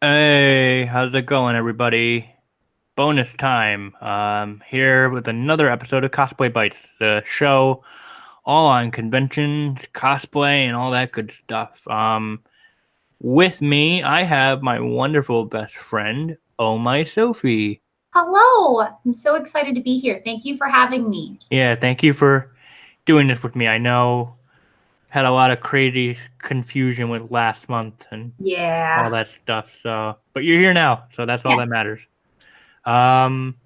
Hey, how's it going, everybody? Bonus time. Here with another episode of Cosplay Bites, the show all on conventions, cosplay, and all that good stuff. With me, I have my wonderful best friend, Oh My Sophie. Hello, I'm so excited to be here. Thank you for having me. Yeah, thank you for doing this with me. I know had a lot of crazy confusion with last month and all Yeah. that stuff. But you're here now, so that's all Yeah. that matters. Um,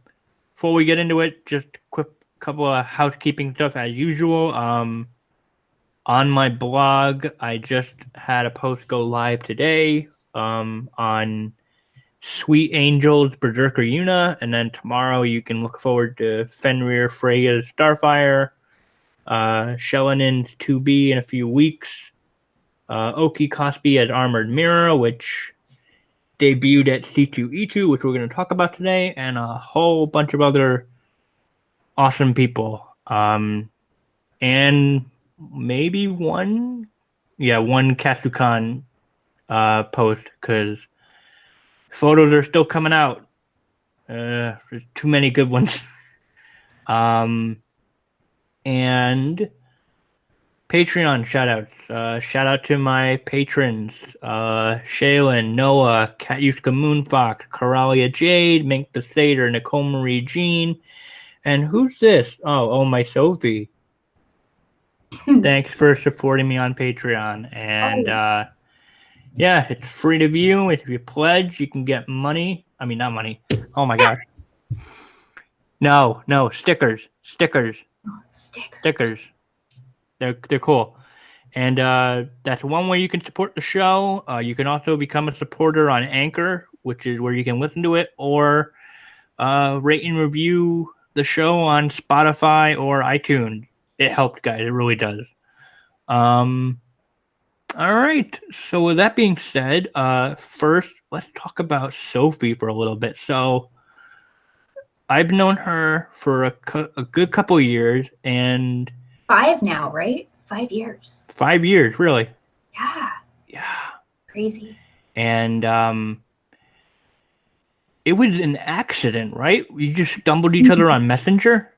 Before we get into it, just a quick couple of housekeeping stuff as usual. On my blog, I just had a post go live today on Sweet Angel's Berserker Yuna, and then tomorrow you can look forward to Fenrir Freya's Starfire, Shellenin's 2B in a few weeks, Oki Cosby as Armored Mirror, which debuted at C2E2, which we're going to talk about today, and a whole bunch of other awesome people. And maybe one Kasukan post because photos are still coming out. There's too many good ones. um, and Patreon shout outs. Shout out to my patrons Shaylin, Noah, Katyuska Moonfox, Coralia Jade, Mink the Satyr, Nicole Marie Jean. And who's this? Oh, my Sophie. Thanks for supporting me on Patreon. And Oh, yeah, it's free to view. If you pledge, you can get money. I mean, not money. Oh my gosh. No, stickers, sticker. stickers. They're cool. And that's one way you can support the show. You can also become a supporter on Anchor, which is where you can listen to it, or rate and review the show on Spotify or iTunes. It helps, guys. It really does. Um, all right. So with that being said, first let's talk about Sophie for a little bit. So I've known her for a good couple of years, and 5 now, right? 5 years. 5 years, really. Yeah, Yeah. crazy. And it was an accident, right? You just stumbled each other Mhm. on Messenger.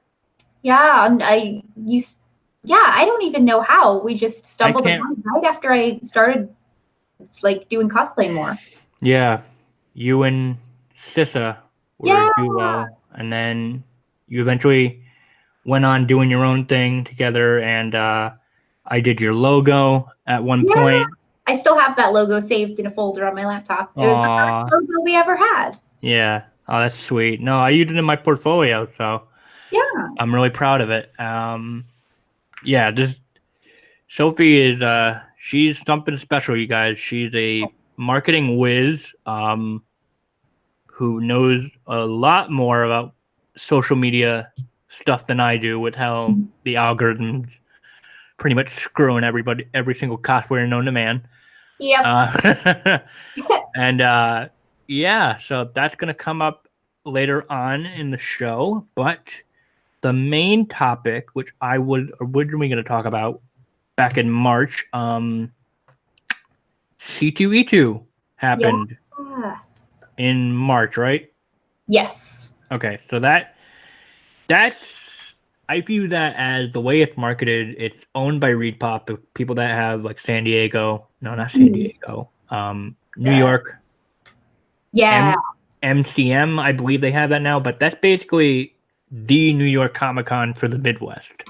Yeah, and I used, yeah, I don't even know how. We just I stumbled can't. upon it right after I started like doing cosplay more. Yeah, you and Sissa were a Yeah, duo, and then you eventually went on doing your own thing together, and I did your logo at one yeah. point. I still have that logo saved in a folder on my laptop. It was the first Aw, logo we ever had. yeah. Oh, that's sweet. No, I used it in my portfolio, so Yeah. I'm really proud of it. Yeah, this Sophie is she's something special, you guys. She's a marketing whiz, who knows a lot more about social media stuff than I do with how the algorithms pretty much screwing everybody, every single cosplayer known to man. Yep. Uh, and yeah, so that's gonna come up later on in the show. But the main topic, which I was originally going to talk about back in March, C2E2 Yeah. happened in March, right? Yes. Okay, so that's I view that as the way it's marketed. It's owned by ReedPop, the people that have like San Diego, no, not San Mhm. Diego, New Uh, York, yeah. M MCM, I believe they have that now, but that's basically the New York Comic Con for the Midwest.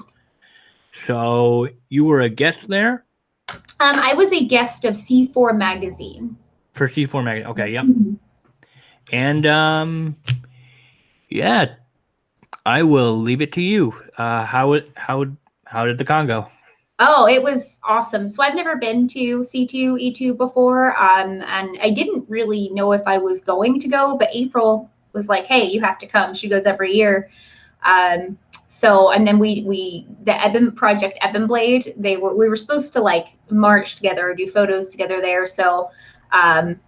So you were a guest there I was a guest of C4 magazine. for C4 Magazine. Okay, yep. Mhm. And yeah, I will leave it to you. How did the con go? Oh, it was awesome. So I've never been to C2E2 before, and I didn't really know if I was going to go, but April was like, "Hey, you have to come." She goes every year. Um, so and then we the Eben Project Eben Blade, we were supposed to like march together or do photos together there. So um,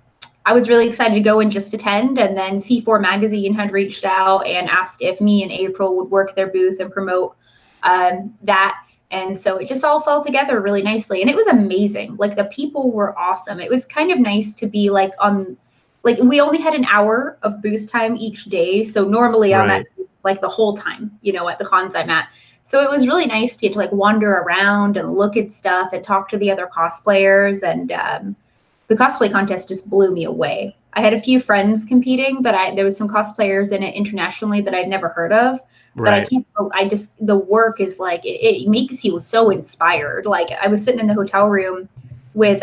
I was really excited to go and just attend. And then C4 Magazine had reached out and asked if me and April would work their booth and promote that. And so it just all fell together really nicely. And it was amazing. Like the people were awesome. It was kind of nice to be like like we only had an hour of booth time each day. So normally I'm at like the whole time, at the cons I'm at. So it was really nice to get to like wander around and look at stuff and talk to the other cosplayers. And the cosplay contest just blew me away. I had a few friends competing, but there was some cosplayers in it internationally that I'd never heard of. But I can't. The work is like it makes you so inspired. Like I was sitting in the hotel room with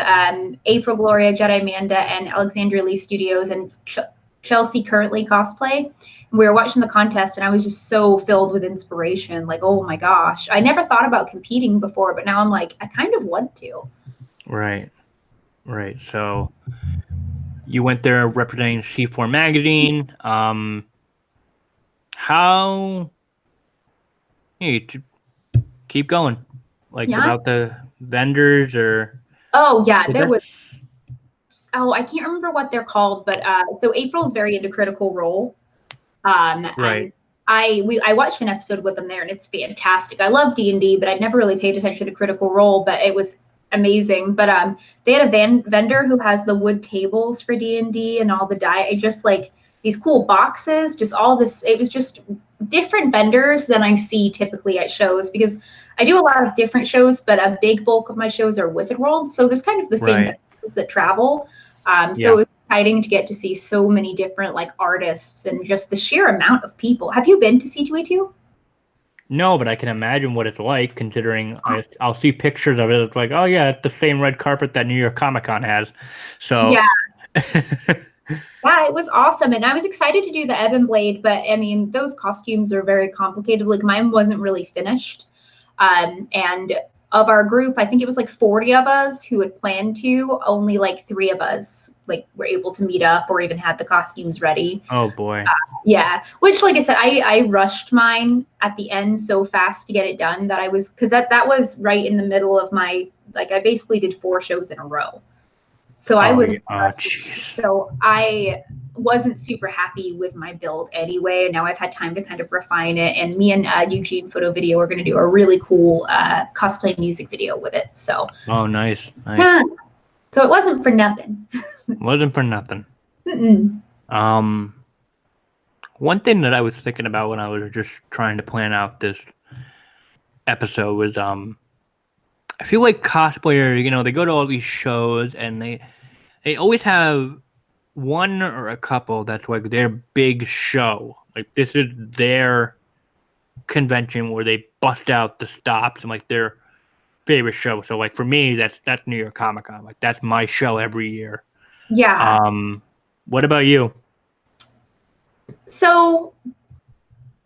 April Gloria, Jedi Amanda, and Alexandria Lee Studios and Chelsea Currently Cosplay. And we were watching the contest, and I was just so filled with inspiration. Like, oh my gosh, I never thought about competing before, but now I'm like, I kind of want to. Right. So you went there representing C4 magazine. How you keep going? Like without the vendors or? Oh yeah, there was. Oh, I can't remember what they're called, but so April's very into Critical Role. Right. And I watched an episode with them there, and it's fantastic. I love D&D, but I'd never really paid attention to Critical Role, but it was amazing. But they had a vendor who has the wood tables for D&D and all the just like these cool boxes, just all this. It was just different vendors than I see typically at shows, because I do a lot of different shows, but a big bulk of my shows are Wizard World. So there's kind of the same vendors that travel. So it was exciting to get to see so many different like artists and just the sheer amount of people. Have you been to C2E2? No, but I can imagine what it's like, considering I'll see pictures of it. It's like, oh yeah, it's the same red carpet that New York Comic Con has. So yeah. Yeah, it was awesome. And I was excited to do the Ebon Blade, but I mean, those costumes are very complicated. Like mine wasn't really finished. And of our group, I think it was like 40 of us who had planned to, only like 3 of us like were able to meet up or even had the costumes ready. Oh boy. Yeah, which like I said, I rushed mine at the end so fast to get it done that because that was right in the middle of my, like I basically did 4 shows in a row. So so I wasn't super happy with my build anyway. And now I've had time to kind of refine it. And me and Eugene Photo Video are going to do a really cool cosplay music video with it. So. Oh, nice. So it wasn't for nothing. Wasn't for nothing. One thing that I was thinking about when I was just trying to plan out this episode was I feel like cosplayers, they go to all these shows and they always have one or a couple that's like their big show. Like this is their convention where they bust out the stops and like their favorite show. So like for me, that's New York Comic Con. Like that's my show every year. Yeah. What about you? So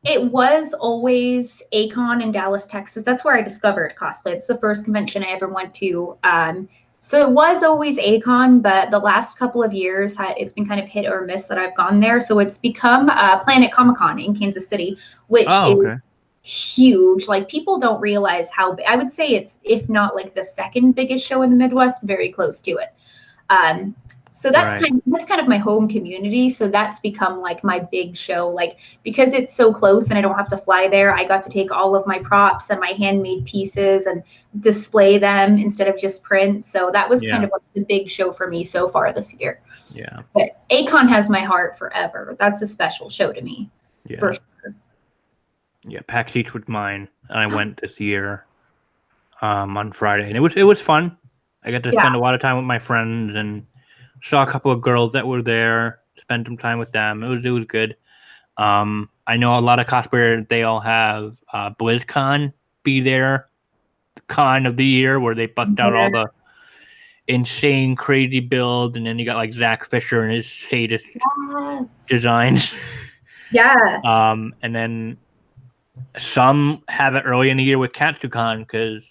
it was always A-Kon in Dallas, Texas. That's where I discovered cosplay. It's the first convention I ever went to. So it was always A-Kon, but the last couple of years, it's been kind of hit or miss that I've gone there. So it's become Planet Comic-Con in Kansas City, which is huge. Like people don't realize how I would say it's, if not like the second biggest show in the Midwest, very close to it. So that's kind of my home community. So that's become like my big show, like because it's so close and I don't have to fly there. I got to take all of my props and my handmade pieces and display them instead of just print. So that was kind of like the big show for me so far this year. Yeah. But A-Kon has my heart forever. That's a special show to me. Yeah. For sure. Yeah, PAX East was mine. And I went this year on Friday, and it was fun. I got to spend a lot of time with my friends and saw a couple of girls that were there, spent some time with them. It was good. I know a lot of cosplayers, they all have BlizzCon be their con of the year where they bust out all the insane, crazy builds, and then you got like Zach Fisher and his sadist designs. Yeah. And then some have it early in the year with KatsuCon because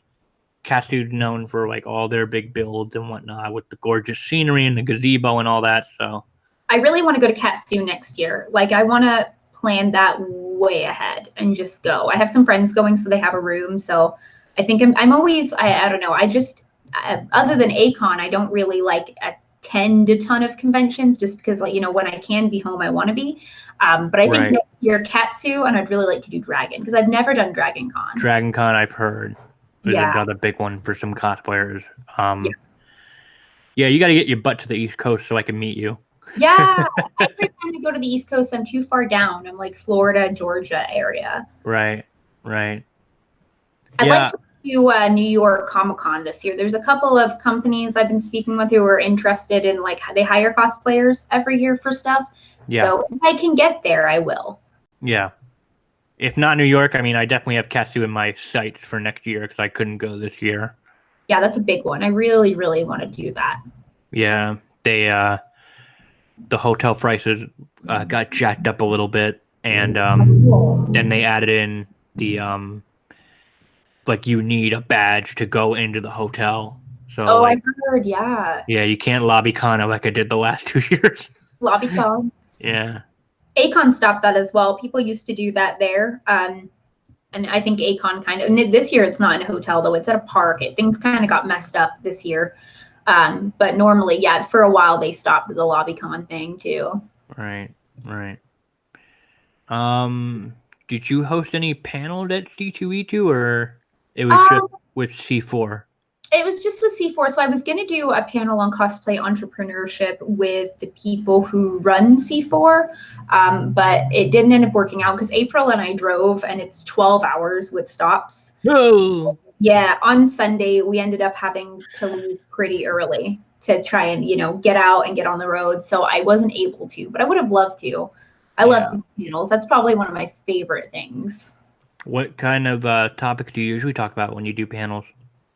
Katsu's known for like all their big builds and whatnot with the gorgeous scenery and the gazebo and all that. So I really want to go to Katsu next year. Like I want to plan that way ahead and just go. I have some friends going, so they have a room. So I think I'm always, I don't know. I just, other than A-Kon, I don't really like attend a ton of conventions just because like, when I can be home, I want to be. But I think next year Katsu, and I'd really like to do Dragon because I've never done Dragon Con. Dragon Con, I've heard. is Yeah. another big one for some cosplayers. Yeah. Yeah, you got to get your butt to the East Coast so I can meet you. Yeah. Every time I go to the East Coast, I'm too far down. I'm like Florida, Georgia area. Right, right. I'd like Yeah, to do New York Comic Con this year. There's a couple of companies I've been speaking with who are interested in, like, they hire cosplayers every year for stuff. yeah, So if I can get there, I will. yeah. If not New York, I mean, I definitely have Katsu in my sights for next year because I couldn't go this year. Yeah, that's a big one. I really, really want to do that. Yeah, they the hotel prices got jacked up a little bit, and then they added in the like you need a badge to go into the hotel. So Oh, I like, heard, yeah. yeah, you can't lobby con it like I did the last 2 years. LobbyCon. Yeah, Acon stopped that as well. People used to do that there. And I think Acon kind of, and this year it's not in a hotel though, it's at a park. Things kind of got messed up this year. But normally, yeah, for a while they stopped the LobbyCon thing too. right, right. Um, did you host any panels at C2E2 or it was just Um, with C4? it was just with C4. So I was going to do a panel on cosplay entrepreneurship with the people who run C4, but it didn't end up working out because April and I drove, and it's 12 hours with stops. No. Yeah, on Sunday we ended up having to leave pretty early to try and, get out and get on the road. So I wasn't able to, but I would have loved to. I love Yeah. panels. That's probably one of my favorite things. What kind of topics do you usually talk about when you do panels?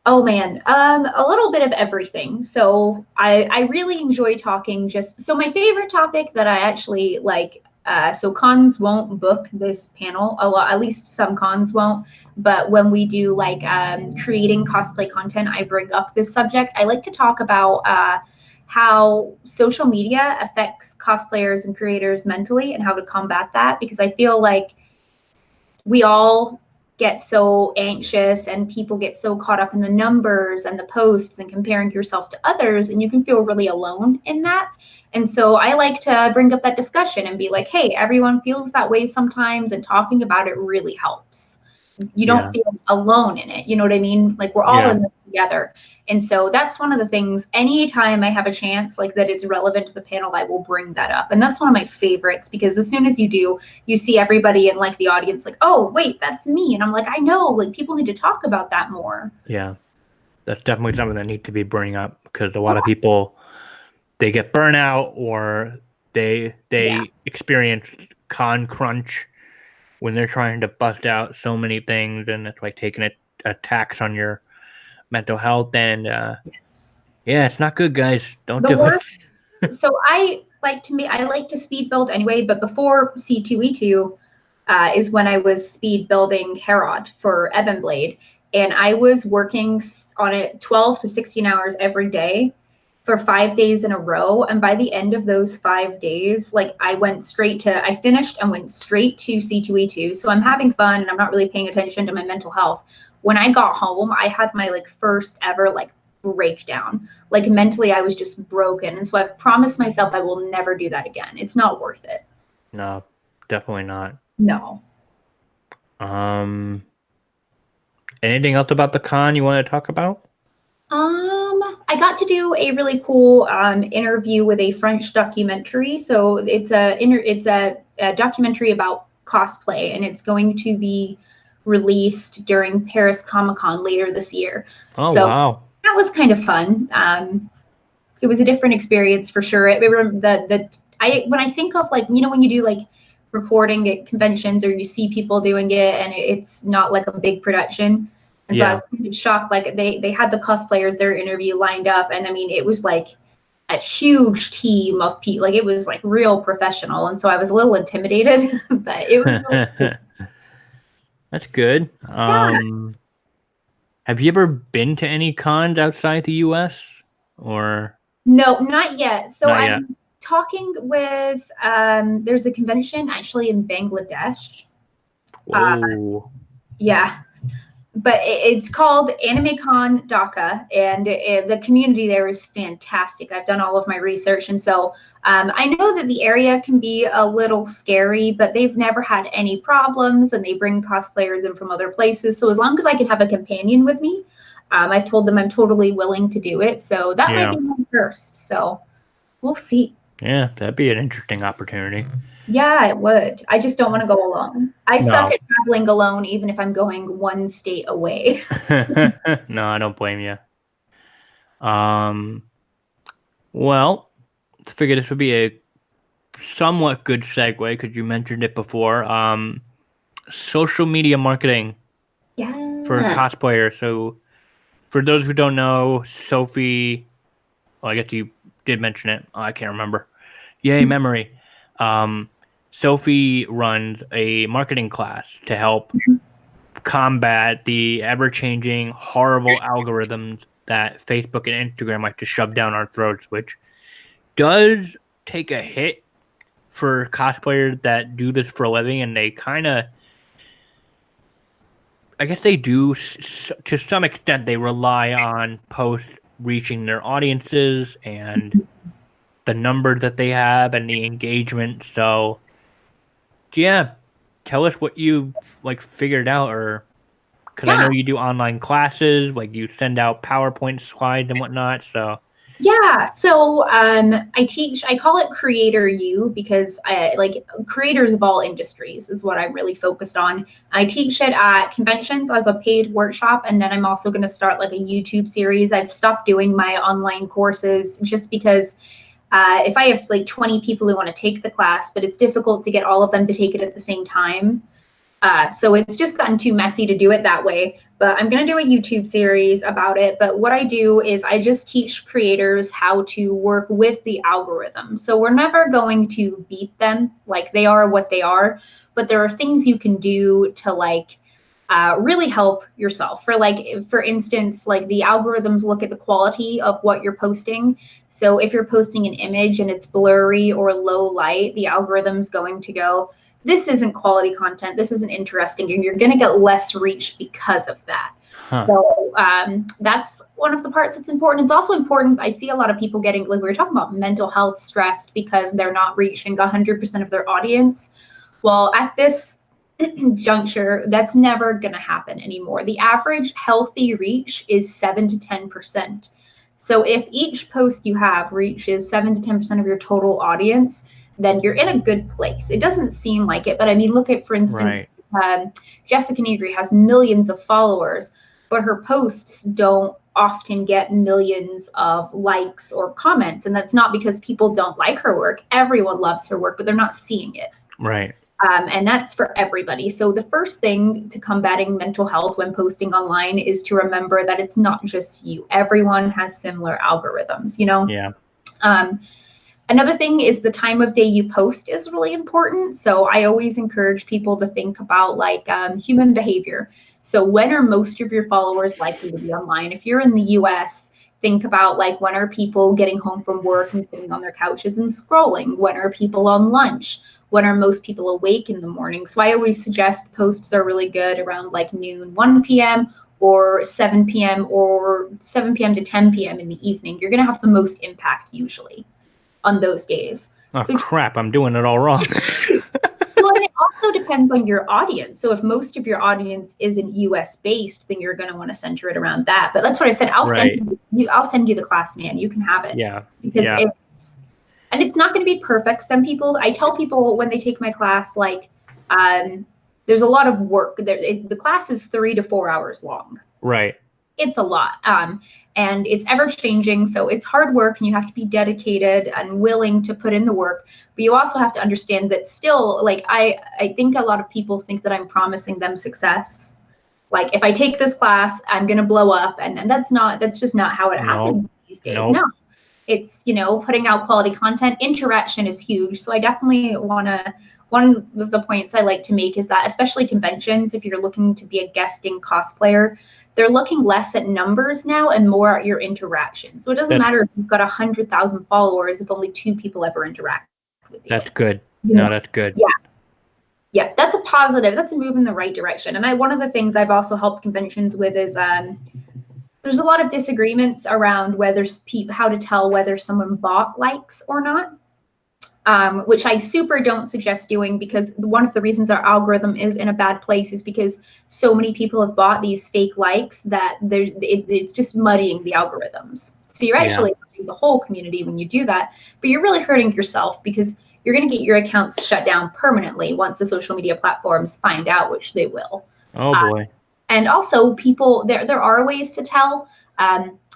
Oh man, a little bit of everything. So I really enjoy talking. Just so my favorite topic that I actually like. So cons won't book this panel a lot. At least some cons won't. But when we do like creating cosplay content, I bring up this subject. I like to talk about how social media affects cosplayers and creators mentally and how to combat that, because I feel like we all get so anxious and people get so caught up in the numbers and the posts and comparing yourself to others, and you can feel really alone in that. And so I like to bring up that discussion and be like, hey, everyone feels that way sometimes, and talking about it really helps. You don't Yeah. feel alone in it. You know what I mean? Like, we're all Yeah. in this together. And so that's one of the things, anytime I have a chance like that it's relevant to the panel, I will bring that up. And that's one of my favorites, because as soon as you do, you see everybody in like the audience like, oh wait, that's me. And I'm like, I know, like, people need to talk about that more. Yeah. That's definitely something that needs to be bring up because a lot of people they get burnout or they Yeah. experience con crunch when they're trying to bust out so many things, and it's like taking a tax on your mental health. And Yes. yeah, it's not good, guys. Don't The do it. worst. So I like to speed build anyway, but before C2E2 is when I was speed building Herod for Ebon Blade, and I was working on it 12 to 16 hours every day for 5 days in a row. And by the end of those 5 days, like, I finished and went straight to C2E2. So I'm having fun and I'm not really paying attention to my mental health. When I got home, I had my like first ever like breakdown. Like, mentally, I was just broken. And so I've promised myself I will never do that again. It's not worth it. No, definitely not. No. Um, anything else about the con you want to talk about? I got to do a really cool interview with a French documentary. So it's a documentary about cosplay, and it's going to be released during Paris Comic Con later this year. Oh So wow. that was kind of fun. It was a different experience for sure. When I think of, like, when you do like recording at conventions, or you see people doing it and it's not like a big production. And so I Yeah. was kind of shocked. Like, they had the cosplayers, their interview lined up, and I mean, it was like a huge team of people. Like, it was like real professional, and so I was a little intimidated, but it was really cool. That's good. Yeah. Have you ever been to any cons outside the US or No, not yet. So not yet? I'm talking with there's a convention actually in Bangladesh. Uh, Whoa. yeah. but it's called AnimeCon DACA, and the community there is fantastic. I've done all of my research, and so I know that the area can be a little scary, but they've never had any problems, and they bring cosplayers in from other places. So as long as I can have a companion with me, I've told them I'm totally willing to do it. So that might Yeah. be my first. So we'll see. Yeah, that'd be an interesting opportunity. Yeah, it would. I just don't want to go alone. I suck No. at traveling alone, even if I'm going one state away. No, I don't blame you. Um, well, I figure this would be a somewhat good segue because you mentioned it before. Social media marketing for Yeah. cosplayers. So, for those who don't know, Sophie, well, I guess you did mention it. Oh, I can't remember. Yay, memory. Um, Sophie runs a marketing class to help combat the ever-changing, horrible algorithms that Facebook and Instagram like to shove down our throats, which does take a hit for cosplayers that do this for a living, and they kind of, I guess they do to some extent. They rely on posts reaching their audiences and the number that they have and the engagement. So, yeah, tell us what you like figured out, or because I know Yeah. you do online classes, like you send out PowerPoint slides and whatnot. So, Yeah, so I call it Creator U because I like creators of all industries is what I'm really focused on. I teach it at conventions as a paid workshop, and then I'm also going to start like a YouTube series. I've stopped doing my online courses just because if I have like 20 people who want to take the class, but it's difficult to get all of them to take it at the same time. So it's just gotten too messy to do it that way. But I'm going to do a YouTube series about it. But what I do is I just teach creators how to work with the algorithm. So we're never going to beat them. Like they are what they are. But there are things you can do to like really help yourself. For instance, like the algorithms look at the quality of what you're posting. So if you're posting an image and it's blurry or low light, the algorithm's going to go, this isn't quality content, this isn't interesting, and you're going to get less reach because of that. huh? So that's one of the parts that's important. It's also important. I see a lot of people getting, like we were talking about, mental health stressed because they're not reaching 100% of their audience. Well, at this juncture, that's never going to happen anymore. The average healthy reach is 7 to 10%. So if each post you have reaches 7 to 10% of your total audience, then you're in a good place. It doesn't seem like it, but I mean, look at, for instance, Right. Jessica Negri has millions of followers, but her posts don't often get millions of likes or comments. And that's not because people don't like her work. Everyone loves her work, but they're not seeing it. Right. And that's for everybody. So the first thing to combating mental health when posting online is to remember that it's not just you. Everyone has similar algorithms, you know? Yeah. Um, Another thing is the time of day you post is really important. So I always encourage people to think about like human behavior. So when are most of your followers likely to be online? If you're in the US, think about like when are people getting home from work and sitting on their couches and scrolling? When are people on lunch? When are most people awake in the morning? So I always suggest posts are really good around like noon, 1 p.m. or 7 p.m. or 7 p.m. to 10 p.m. in the evening. You're going to have the most impact usually on those days. Oh So, crap! I'm doing it all wrong. well, and it also depends on your audience. So if most of your audience isn't US based, then you're going to want to center it around that. But that's what I said. Right. I'll send you the class, man. You can have it Yeah. because Yeah. it's not going to be perfect. Some people, I tell people when they take my class, like, there's a lot of work. The class is 3 to 4 hours long. Right. It's a lot. And it's ever changing. So it's hard work and you have to be dedicated and willing to put in the work. But you also have to understand that still, like, I think a lot of people think that I'm promising them success. Like, if I take this class, I'm going to blow up. And that's just not how it Nope. happens these days. No, Nope. it's, putting out quality content. Interaction is huge. So I definitely want to, one of the points I like to make is that, especially conventions, if you're looking to be a guesting cosplayer, they're looking less at numbers now and more at your interaction. So it doesn't That's matter if you've got 100,000 followers if only 2 people ever interact with you. that's good. You No, know, that's good. yeah. Yeah, that's a positive. That's a move in the right direction. And one of the things I've also helped conventions with is there's a lot of disagreements around how to tell whether someone bought likes or not. Which I super don't suggest doing, because one of the reasons our algorithm is in a bad place is because so many people have bought these fake likes that it's just muddying the algorithms. So you're Yeah. actually hurting the whole community when you do that, but you're really hurting yourself, because you're going to get your accounts shut down permanently once the social media platforms find out, which they will. Oh boy. And also, people, there are ways to tell,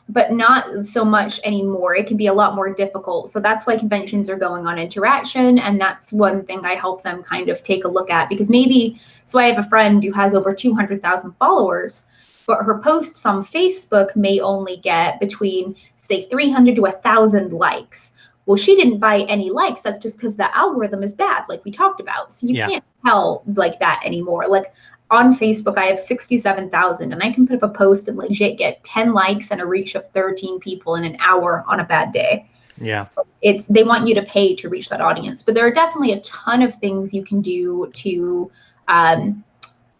but not so much anymore. It can be a lot more difficult. So that's why conventions are going on interaction, and that's one thing I help them kind of take a look at, because maybe, so I have a friend who has over 200,000 followers, but her posts on Facebook may only get between, say, 300 to 1,000 likes. Well, she didn't buy any likes. That's just because the algorithm is bad, like we talked about. So you can't tell like that anymore. Like on Facebook, I have 67,000, and I can put up a post and legit get 10 likes and a reach of 13 people in an hour on a bad day. Yeah. They want you to pay to reach that audience, but there are definitely a ton of things you can do to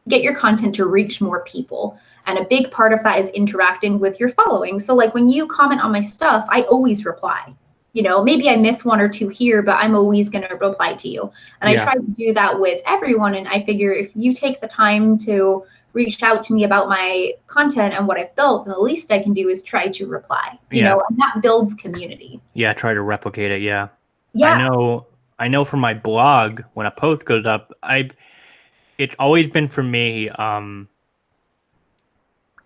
get your content to reach more people. And a big part of that is interacting with your following. So like when you comment on my stuff, I always reply. Maybe I miss one or two here, but I'm always going to reply to you. And I try to do that with everyone. And I figure if you take the time to reach out to me about my content and what I've built, then the least I can do is try to reply, and that builds community. Yeah, try to replicate it. Yeah. Yeah. I know from my blog, when a post goes up, it's always been for me to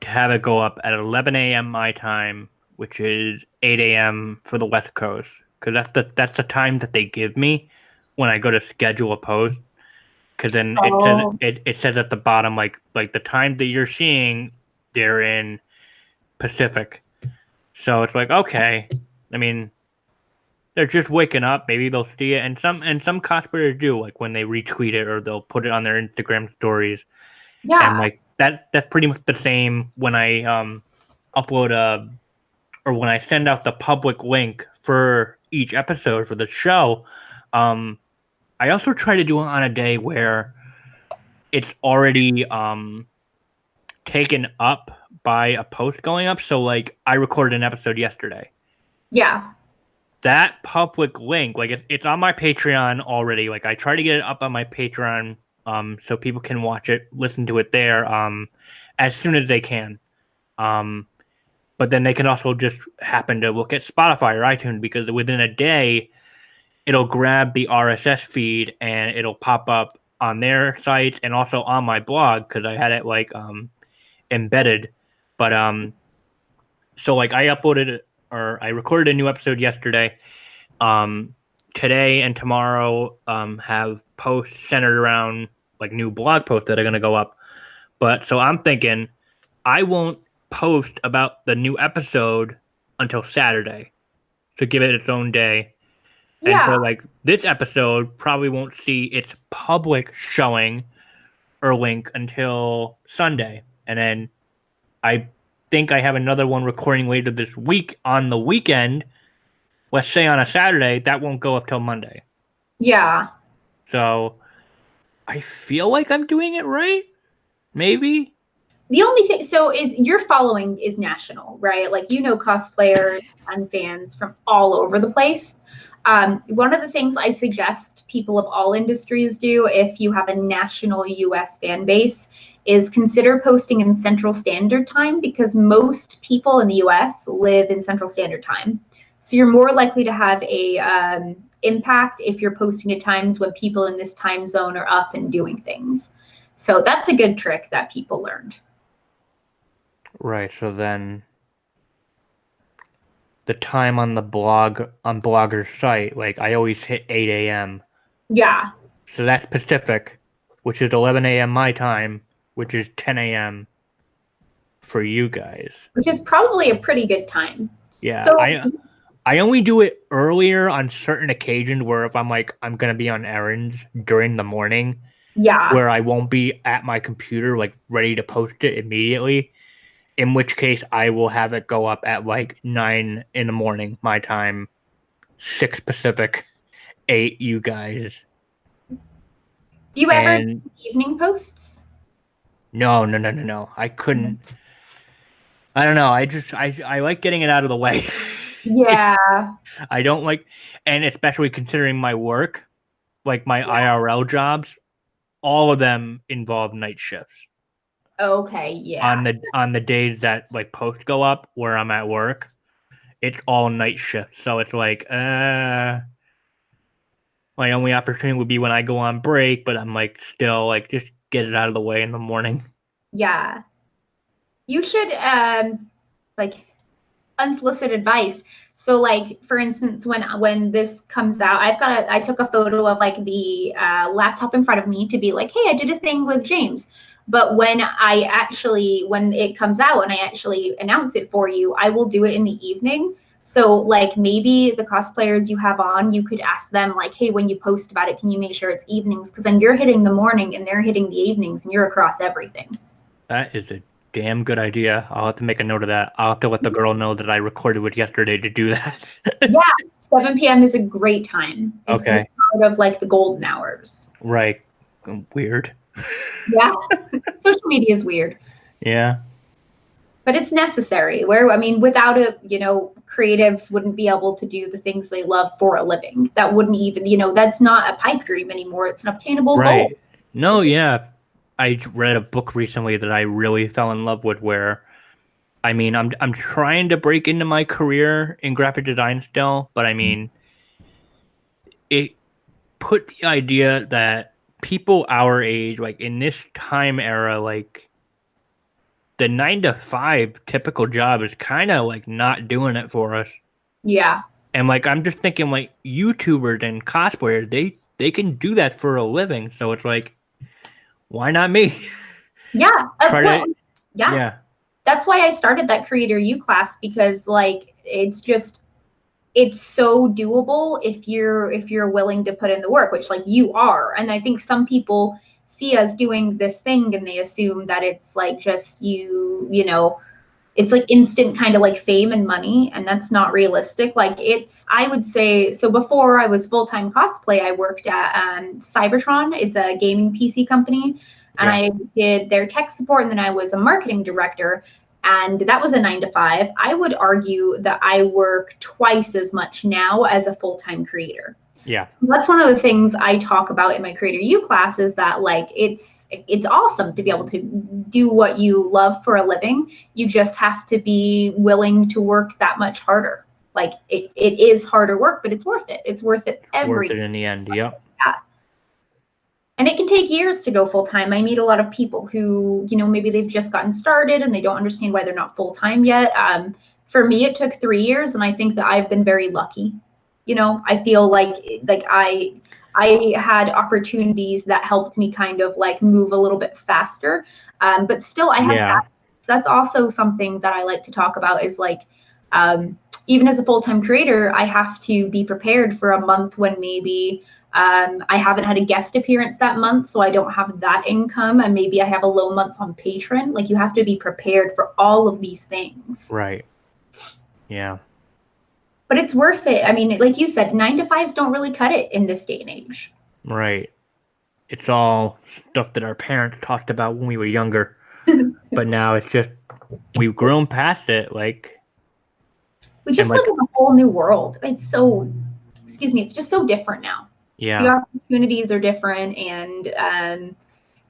have it go up at 11 a.m. my time, which is 8 a.m. for the West Coast, because that's the time that they give me when I go to schedule a post. Because then it says at the bottom like the time that you're seeing, they're in Pacific. So it's like, okay. I mean, they're just waking up. Maybe they'll see it, and some cosplayers do, like when they retweet it or they'll put it on their Instagram stories. Yeah. And like that's pretty much the same when I upload or when I send out the public link for each episode for the show. I also try to do it on a day where it's already taken up by a post going up. So like I recorded an episode yesterday. Yeah. That public link, like it's on my Patreon already. Like I try to get it up on my Patreon so people can watch it, listen to it there as soon as they can. But then they can also just happen to look at Spotify or iTunes, because within a day it'll grab the RSS feed and it'll pop up on their sites and also on my blog, because I had it like embedded. But so like I uploaded or I recorded a new episode yesterday. Today and tomorrow have posts centered around like new blog posts that are going to go up. But so I'm thinking I won't post about the new episode until Saturday to give it its own day. And so like this episode probably won't see its public showing or link until Sunday. And then I think I have another one recording later this week on the weekend. Let's say on a Saturday, that won't go up till Monday. Yeah. So I feel like I'm doing it right. Maybe. The only thing, so is your following is national, right? Like, cosplayers and fans from all over the place. One of the things I suggest people of all industries do, if you have a national US fan base, is consider posting in Central Standard Time, because most people in the US live in Central Standard Time. So you're more likely to have a impact if you're posting at times when people in this time zone are up and doing things. So that's a good trick that people learned. Right, so then the time on the blog on Blogger's site, like I always hit 8 a.m. Yeah. So that's Pacific, which is 11 a.m. my time, which is 10 a.m. for you guys. Which is probably a pretty good time. Yeah, So I only do it earlier on certain occasions where if I'm like I'm gonna be on errands during the morning, yeah, where I won't be at my computer like ready to post it immediately. In which case, I will have it go up at like 9 in the morning, my time, 6 Pacific, 8 you guys. Do you ever And do evening posts? no. I couldn't. I don't know. I like getting it out of the way. Yeah. I don't like, and especially considering my work, like my IRL jobs, all of them involve night shifts. Okay, On yeah. the days that like posts go up where I'm at work, it's all night shifts. So it's like, my only opportunity would be when I go on break, but I'm like still like just get it out of the way in the morning. Yeah. You should like unsolicited advice. So like for instance, when this comes out, I took a photo of like the laptop in front of me to be like, hey, I did a thing with James. But when it comes out and I actually announce it for you, I will do it in the evening. So like maybe the cosplayers you have on, you could ask them like, hey, when you post about it, can you make sure it's evenings? Because then you're hitting the morning and they're hitting the evenings and you're across everything. That is a damn good idea. I'll have to make a note of that. I'll have to let the girl know that I recorded with yesterday to do that. Yeah, 7 p.m. is a great time. It's the Okay. start of like the golden hours. Right. Weird. Yeah, social media is weird, Yeah. but it's necessary. Where I mean, without it, creatives wouldn't be able to do the things they love for a living. That wouldn't even, that's not a pipe dream anymore. It's an obtainable goal. Right. No, yeah. I read a book recently that I really fell in love with where I mean, I'm trying to break into my career in graphic design still, but I mean, it put the idea that people our age, like in this time era, like the 9 to 5 typical job is kind of like not doing it for us. Yeah, And like I'm just thinking like YouTubers and cosplayers, they can do that for a living. So it's like, why not me? yeah. Try Well, to yeah. yeah, That's why I started that Creator U class because like it's so doable if you're willing to put in the work, which like you are. And I think some people see us doing this thing and they assume that it's like just it's like instant kind of like fame and money, and that's not realistic. Like I would say, so before I was full-time cosplay, I worked at Cybertron. It's a gaming PC company, and yeah, I did their tech support, and then I was a marketing director, and that was a 9 to 5. I would argue that I work twice as much now as a full-time creator. yeah, That's one of the things I talk about in my Creator U class, is that like it's awesome to be able to do what you love for a living. You just have to be willing to work that much harder. Like it is harder work, but it's worth it. It's worth it worth every it in the end. Yep. yeah. And it can take years to go full time. I meet a lot of people who, maybe they've just gotten started and they don't understand why they're not full time yet. For me, it took 3 years, and I think that I've been very lucky. I feel like I had opportunities that helped me kind of like move a little bit faster. But still, I have Yeah. that. So that's also something that I like to talk about is like, um, even as a full time creator, I have to be prepared for a month when maybe I haven't had a guest appearance that month, so I don't have that income, and maybe I have a low month on Patreon. Like you have to be prepared for all of these things. Right. Yeah. But it's worth it. I mean, like you said, 9 to 5s don't really cut it in this day and age. Right. It's all stuff that our parents talked about when we were younger, but now it's just we've grown past it. Like We and just live like in a whole new world. Excuse me, it's just so different now. The yeah, opportunities are different, and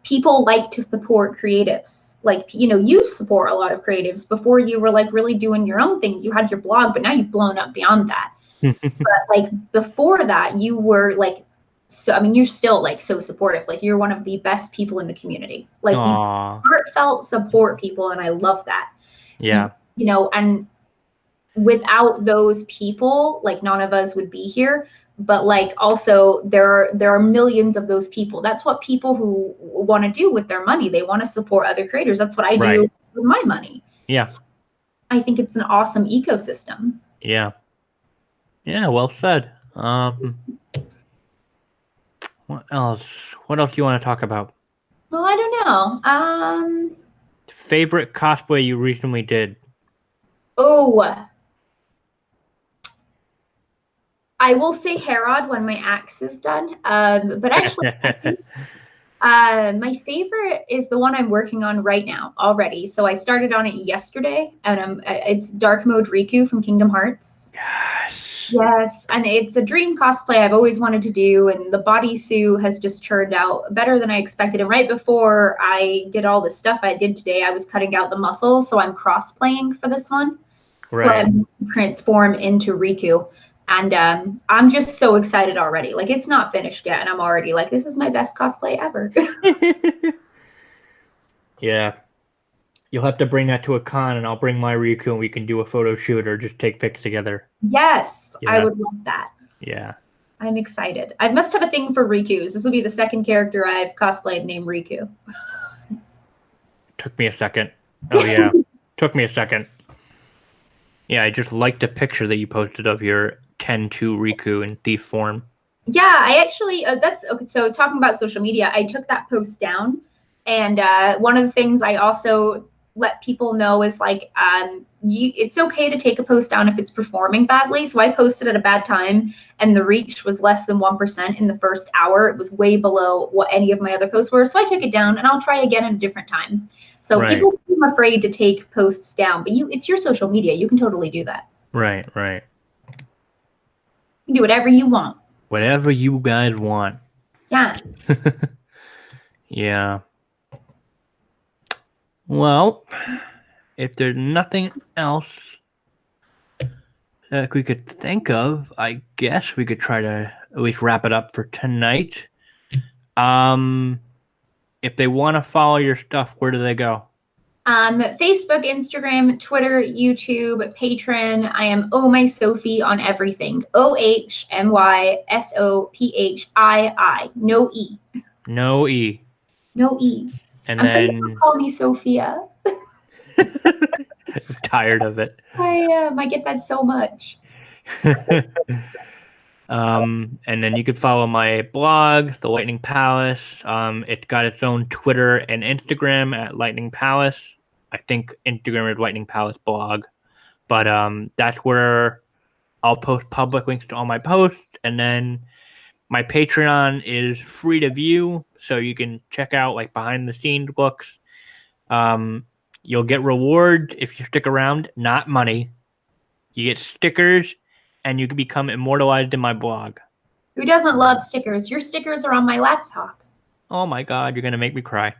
people like to support creatives. Like, you support a lot of creatives. Before, you were like really doing your own thing. You had your blog, but now you've blown up beyond that. But like before that, you were like, so I mean, you're still like so supportive. Like you're one of the best people in the community. Like you aw, heartfelt support people, and I love that. yeah, And without those people, like none of us would be here. But like also there are millions of those people. That's what people who want to do with their money. They want to support other creators. That's what I do right, with my money. yeah, I think it's an awesome ecosystem. yeah, yeah. Well said. What else? What else do you want to talk about? Well, I don't know. Favorite cosplay you recently did? Oh, I will say Herod when my axe is done. But actually, I think My favorite is the one I'm working on right now already. So I started on it yesterday, and it's Dark Mode Riku from Kingdom Hearts. Yes. Yes, and it's a dream cosplay I've always wanted to do, and the bodysuit has just turned out better than I expected. And right before I did all the stuff I did today, I was cutting out the muscles, so I'm cross-playing for this one. So Right. I'm transformed into Riku. And I'm just so excited already. Like, it's not finished yet, and I'm already like, this is my best cosplay ever. Yeah. You'll have to bring that to a con, and I'll bring my Riku, and we can do a photo shoot or just take pics together. Yes, I Yeah. would love that. Yeah. I'm excited. I must have a thing for Rikus. This will be the second character I've cosplayed named Riku. Took me a second. Oh, yeah. Took me a second. Yeah, I just liked the picture that you posted of your 10-2 Riku in thief form. Yeah, I actually, that's okay. So, talking about social media, I took that post down. And one of the things I also let people know is like, it's okay to take a post down if it's performing badly. So, I posted at a bad time, and the reach was less than 1% in the first hour. It was way below what any of my other posts were. So, I took it down, and I'll try again at a different time. So, Right. people seem afraid to take posts down, but it's your social media. You can totally do that. Right. Right. You can do whatever you want. Whatever you guys want. Yeah. Yeah. Well, if there's nothing else that we could think of, I guess we could try to at least wrap it up for tonight. If they want to follow your stuff, where do they go? Facebook, Instagram, Twitter, YouTube, Patreon. I am Oh My Sophie on everything. OHMYSOPHII. No E. No E. No E. And I'm sorry people then call me Sophia. I'm tired of it. I get that so much. And then you could follow my blog, The Lightning Palace. It's got its own Twitter and Instagram at Lightning Palace. I think Instagram is Lightning Palace blog. But that's where I'll post public links to all my posts. And then my Patreon is free to view, so you can check out like behind the scenes looks. You'll get reward if you stick around, not money. You get stickers, and you can become immortalized in my blog. Who doesn't love stickers? Your stickers are on my laptop. Oh my God, you're gonna make me cry.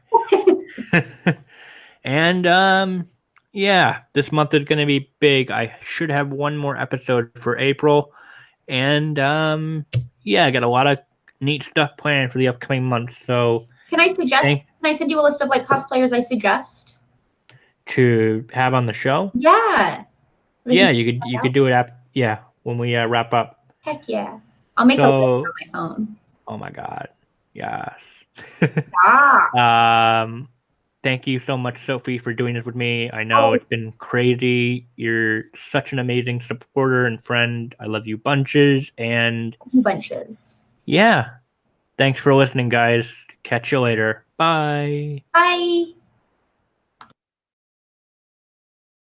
And yeah, this month is gonna be big. I should have one more episode for April, and yeah, I got a lot of neat stuff planned for the upcoming month. So Can I suggest? Can I send you a list of like cosplayers I suggest to have on the show? Yeah. Yeah, you could do it when we wrap up. Heck yeah. I'll make a list on my phone. Oh my God. Yes. Thank you so much, Sophie, for doing this with me. I know it's been crazy. You're such an amazing supporter and friend. I love you bunches. And bunches. Yeah. Thanks for listening, guys. Catch you later. Bye. Bye.